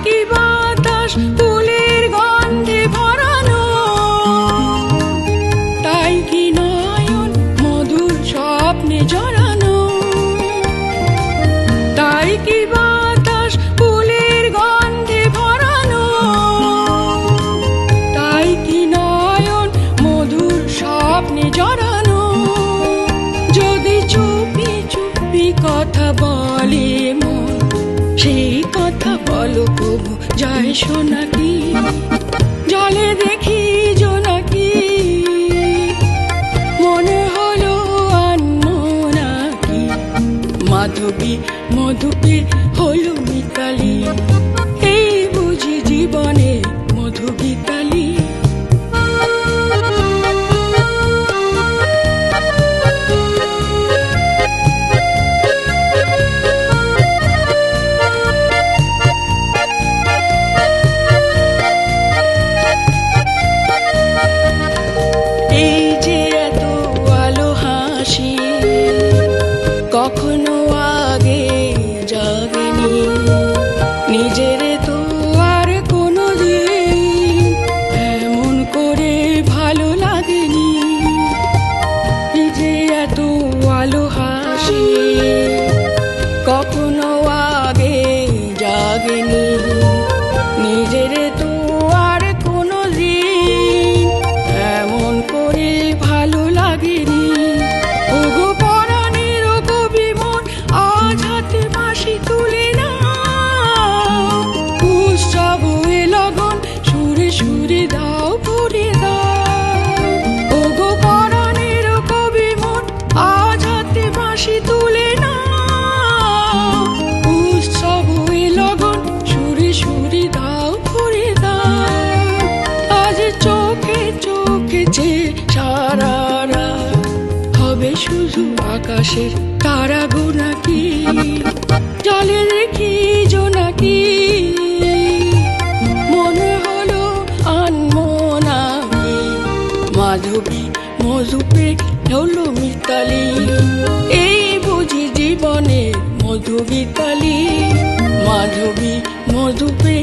কি বাতাস ফুলের গন্ধে ভরানো, তাই কি নয়ন মধুর স্বপ্নে জড়ানো, তাই কি বাতাস ফুলের গন্ধে ভরানো, তাই কি নয়ন মধুর স্বপ্নে জড়ানো। যদি চুপি চুপি কথা বলে মন, সেই কথা বলো কবু যায় শোনাকি, জলে দেখি জোনাকি, মনে হলো আনমনাকি, মাধবী মধুপে হলো মিতালি, এই বুঝি জীবনে মধু গীতালি। এই যে এত আলো হাসি কখনো আগে জাগেনি, নিজের তো আর কোনো দিন এমন করে ভালো লাগেনি। এই যে এত আলো হাসি কখনো আগে জাগেনি, নিজের তো আর কোনো দিন এমন করে ভালো লাগেনি। ওগো পরাণের কবি মন, আজ হাতে বাঁশি তুলে না, উৎসব এ লগন সুরে সুরে দাও ভরে দাও। ওগো পরাণের কবি মন, আজ হাতে বাঁশি তুলে না, উৎসব এ লগন সুরে সুরে দাও ভরে দাও। আজ চোখে চোখে যে সারা রাত হবে শুধু আকাশের তারা গোনাকি, জলে দেখি জোনাকি, মনে হলো আনমনাকি, মাধবী মধুপে হলো মিতালি, এই বুঝি জীবনে মধু গীতালি, মাধবী মধুপে